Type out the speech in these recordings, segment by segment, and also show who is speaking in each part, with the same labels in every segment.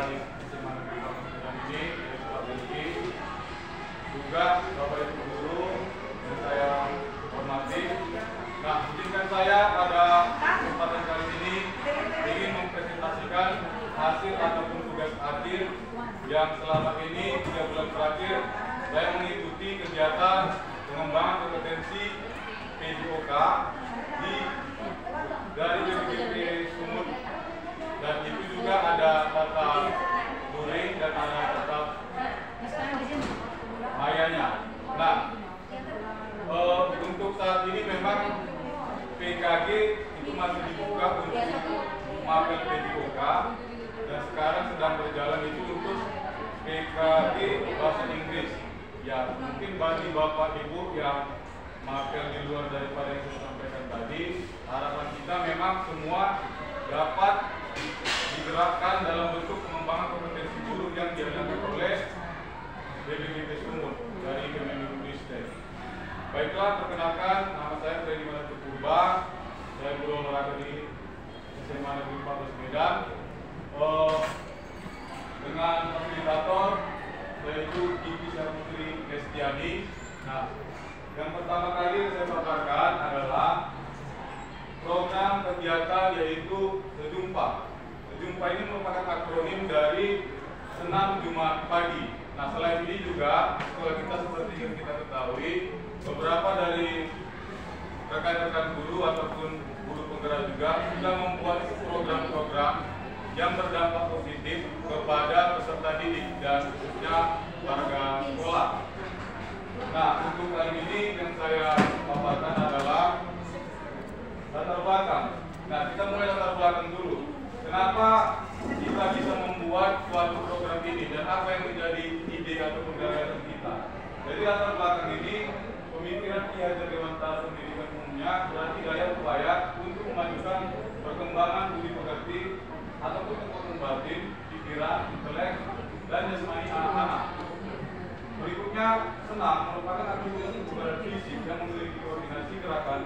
Speaker 1: baik SMA Negeri Pondok Medan ini, yaitu Pak Rizky, juga Bapak Ibu Guru yang saya hormati. Nah, izinkan saya pada kesempatan kali ini ingin mempresentasikan hasil ataupun tugas akhir yang selama ini 3 bulan terakhir saya mengikuti kegiatan pengembangan kompetensi PJOK dari BPKP Sumut, dan itu juga ada data luring dan ada data mayanya. Nah, untuk saat ini memang PKG itu masih dibuka untuk mapel PJOK, dan sekarang sedang berjalan itu untuk PKG bahasa Inggris. Ya, mungkin bagi Bapak Ibu yang mapel di luar daripada yang saya sampaikan tadi, harapan kita memang semua dapat digerakkan dalam bentuk pengembangan kompetensi guru yang diadakan oleh BPKP Sumut dari Kemendikbudristek. Baiklah, perkenalkan, nama saya Freddy Manatu Purba, saya guru olahraga di SMA Negeri 14 Medan, dengan fasilitator yaitu Ibu Sarputri Kestiani. Nah, yang pertama kali saya paparkan adalah program kegiatan yaitu Sejumpa. Sejumpa ini merupakan akronim dari Senam Jumat Pagi. Nah, selain ini juga sekolah kita seperti yang kita ketahui, beberapa dari rekan-rekan guru ataupun guru penggerak juga sudah membuat program-program yang berdampak positif kepada peserta didik dan khususnya warga sekolah. Nah, untuk kali ini yang saya paparkan adalah latar belakang. Nah, kita mulai latar belakang dulu. Kenapa kita bisa membuat suatu program ini dan apa yang menjadi ide atau gagasan kita? Jadi latar belakang ini pemikiran Ki Hajar Dewantara Pendidikan Umumnya berarti daya upaya untuk memajukan perkembangan budi pekerti ataupun kekuatan batin, pikiran, intelek, dan jasmani anak-anak. Berikutnya, senam merupakan aktivitas kebugaran fisik yang memiliki koordinasi gerakan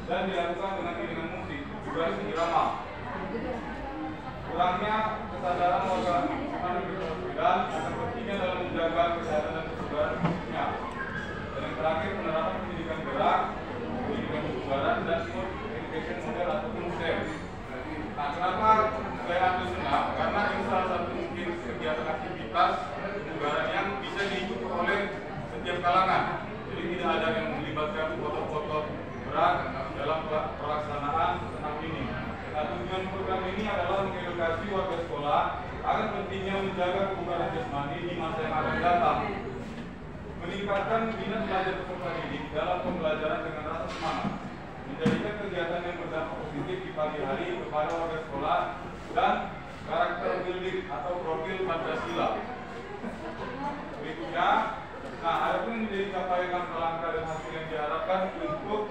Speaker 1: dan dilakukan dengan iringan musik, juga irama. Kurangnya kesadaran warga Negeri Pondok Medan akan pentingnya dalam menjaga kesehatan dan kebugaran fisiknya. Dan yang terakhir, penerapan pendidikan gerak, pendidikan kebugaran, dan education model ataupun SEM. Nah, kenapa saya ambil senam? Karena ini salah satu mungkin kegiatan aktivitas kebugaran yang bisa diikuti oleh setiap kalangan. Jadi tidak ada yang melibatkan foto-foto berat dalam pelaksanaan senam ini. Nah, tujuan program ini adalah mengedukasi warga sekolah akan pentingnya menjaga kebugaran jasmani di masa yang akan datang, meningkatkan minat belajar peserta didik dalam pembelajaran dengan rasa semangat, menjadikan kegiatan yang berdampak positif di pagi hari kepada warga sekolah, dan karakter building atau profil Pancasila. Berikutnya, nah, adapun yang menjadi capaian langkah dan hasil yang diharapkan untuk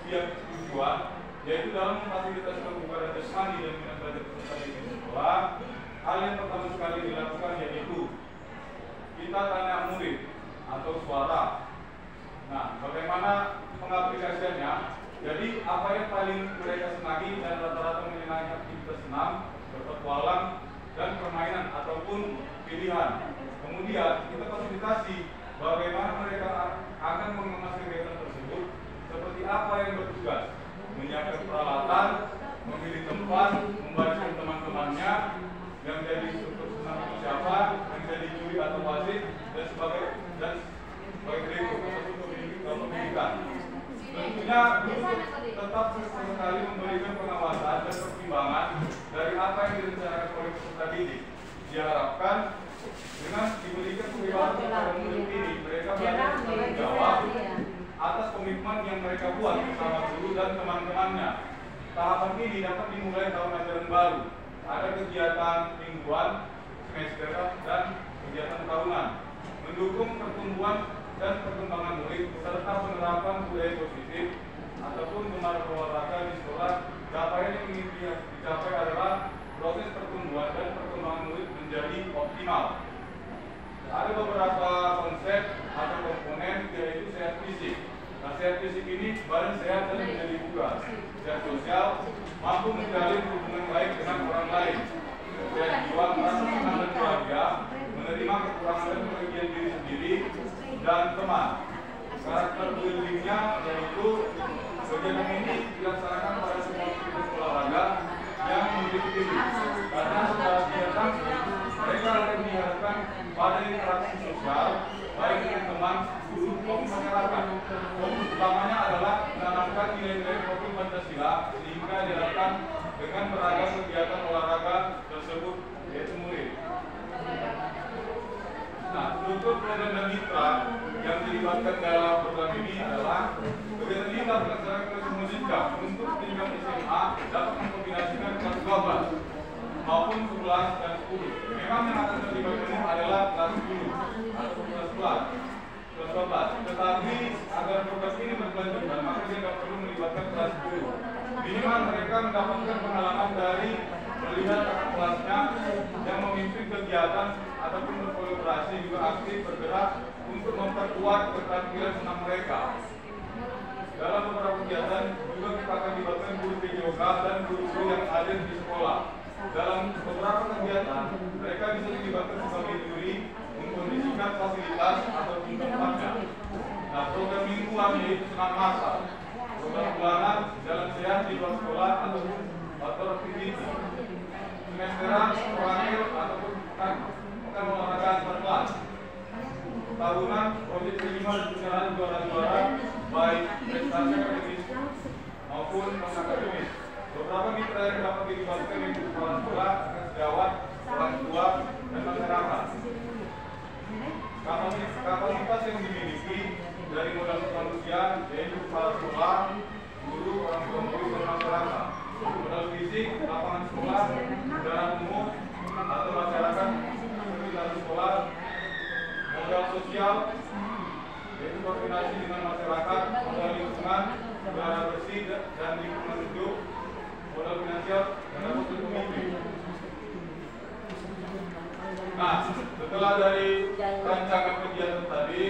Speaker 1: setiap tujuan, yaitu dalam memfasilitasi kebugaran jasmani dan minat belajar peserta didik di sekolah. Hal yang pertama sekali dilakukan yaitu kita tanya murid atau suara. Nah, bagaimana pengaplikasiannya? Jadi apa yang paling mereka senangi dan rata-rata menyenangi aktivitas senam, berpetualang, dan permainan ataupun pilihan. Kemudian kita fasilitasi bagaimana mereka akan mengemas kegiatan tersebut, seperti apa yang bertugas, menyiapkan peralatan, memilih tempat, membariskan teman-temannya, yang jadi struktur senam itu siapa, yang jadi juri atau wasit, dan sebagai berikut untuk pendidikan. Tentunya tetap sesekali memberikan pengawasan dan pertimbangan dari apa yang direncanakan oleh peserta didik. Diharapkan dengan diberikan kebebasan kepada murid ini, mereka belajar bertanggung jawab atas komitmen yang mereka buat bersama guru dan teman-temannya. Tahapan ini dapat dimulai tahun ajaran baru. Ada kegiatan mingguan, semester, dan kegiatan tahunan, mendukung pertumbuhan dan perkembangan murid serta penerapan budaya positif ataupun gemar berolahraga di sekolah. Capaian yang ingin dicapai adalah proses pertumbuhan dan perkembangan murid menjadi optimal. Ada beberapa konsep atau komponen, yaitu sehat fisik. Nah, sehat fisik ini badan sehat dan menjadi bugar. Sehat sosial, mampu menjalin hubungan baik dengan orang lain. Sehat jiwa, merasa senang dan dilibatkan dalam program ini adalah kegiatan ini dapat dilaksanakan oleh semua jenjang untuk jenjang SMA dapat mengkombinasikan kelas 12 maupun 11 dan 10. Memang yang akan terlibat penuh adalah kelas 10 atau kelas 12. Tetapi agar program ini berkelanjutan, maka dia tidak perlu melibatkan kelas 10. Minimal mereka mendapatkan pengalaman dari melihat kakak kelasnya yang memimpin kegiatan ataupun berkolaborasi juga aktif bergerak untuk memperkuat keterampilan senam mereka. Dalam beberapa kegiatan juga kita akan melibatkan guru PJOK dan guru-guru yang ada di sekolah. Dalam beberapa kegiatan mereka bisa dilibatkan sebagai juri mengkondisikan fasilitas ataupun tempatnya. Nah, program mingguan yaitu senam massal, program bulanan jalan sehat di luar sekolah ataupun outdoor activity, semesteran terakhir ataupun pekan olahraga antar kelas, tahunan proyek kelima dan penyerahan juara-juara baik prestasi akademis maupun non-akademis. Beberapa mitra yang dapat dilibatkan yaitu kepala sekolah, sejawat, orang tua, dan masyarakat. Kapasitas yang dimiliki dari modal manusia yaitu kepala sekolah, guru, orang tua murid, dan masyarakat. Modal fisik, lapangan sekolah, kendaraan umum atau masyarakat seperti dalam sekolah. Modal sosial yaitu koordinasi dengan masyarakat, modal lingkungan, udara bersih dan lingkungan hidup, modal finansial dan modal pemimpin. Nah, setelah dari rancangan kegiatan tadi,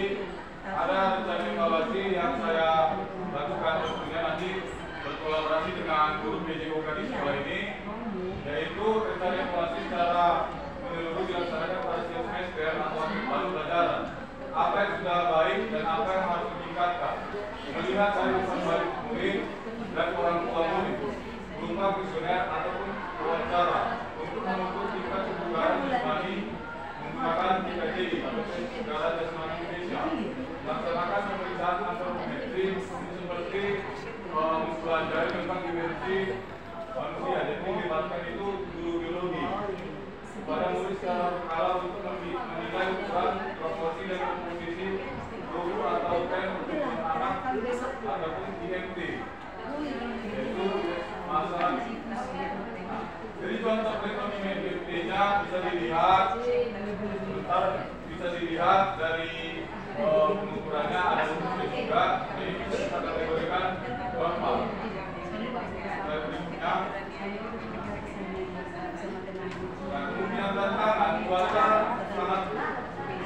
Speaker 1: ada rencana evaluasi yang saya lakukan tentunya nanti berkolaborasi dengan guru PJOK di sekolah ini, yaitu rencana evaluasi secara menyeluruh dilaksanakan pada setiap semester atau akhir tahun pelajaran. Apa yang sudah baik dan apa yang harus ditingkatkan. Melihat dari balik murid dan orang tua murid, berupa kuesioner ataupun wawancara untuk mengukur tingkat kebugaran jasmani menggunakan TKJ atau tes kebugaran jasmani Indonesia. Laksanakan pemeriksaan antropometri seperti mempelajari tentang dimensi manusia. Jadi dilibatkan itu guru biologi pada murid secara berkala untuk menilai ukuran, proporsi dan komposisi tubuh atau pen untuk anak ataupun IMT, yaitu masa. Jadi contoh metode IMT-nya bisa dilihat dari pengukurannya ada unsur juga, jadi bisa kita kategorikan normal. Berikutnya. Kemudian tantangan cuaca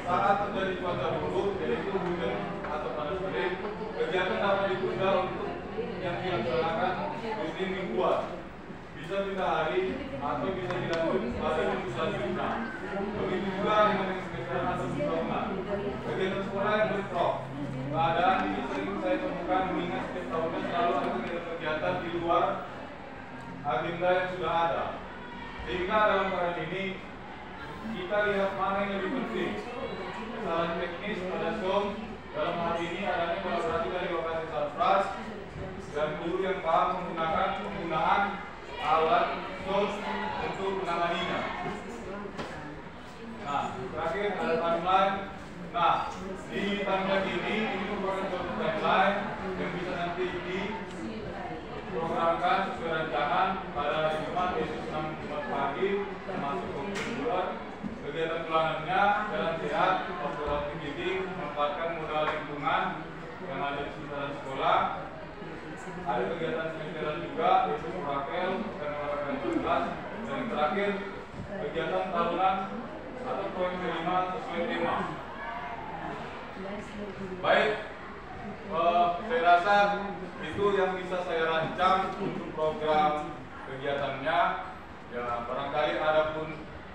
Speaker 1: saat terjadi cuaca buruk yaitu hujan atau panas terik, kegiatan dapat ditunda untuk yang dilaksanakan rutin mingguan, bisa kita hari atau bisa dilanjut pada minggu selanjutnya. Begitu juga dengan yang semesteran atau tahunan. Kegiatan sekolah yang bentrok, keadaan ini sering saya temukan mengingat setiap tahunnya selalu ada kegiatan di luar agenda yang sudah ada. Sehingga dalam keadaan ini kita lihat mana yang lebih penting. Kesalahan teknis pada SOM dalam hal ini adanya kolaborasi dari lokasi Sarpras dan guru yang paham menggunakan penggunaan alat SOM untuk menanganinya. Nah, terakhir ada timeline. Nah, di timeline ini merupakan suatu timeline yang bisa nanti diprogramkan sesuai rancangan pada hari Jumat yaitu 6 Jumat pagi termasuk komputer. Kegiatan bulanannya jalan sehat, outdoor activity, memanfaatkan modal lingkungan yang ada di sekitaran sekolah. Ada kegiatan semesteran juga yaitu Murakel dan olahraga 12. Dan yang terakhir kegiatan tahunan atau poin kelima sesuai tema. Baik, saya rasa itu yang bisa saya rancang untuk program kegiatannya. Ya, barangkali ada pun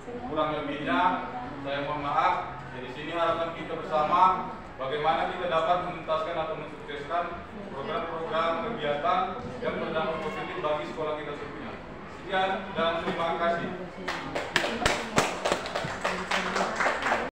Speaker 1: kurang lebihnya, saya mohon maaf. Jadi sini harapan kita bersama bagaimana kita dapat menuntaskan atau mensukseskan program-program kegiatan yang berdampak positif bagi sekolah kita semuanya. Sekian dan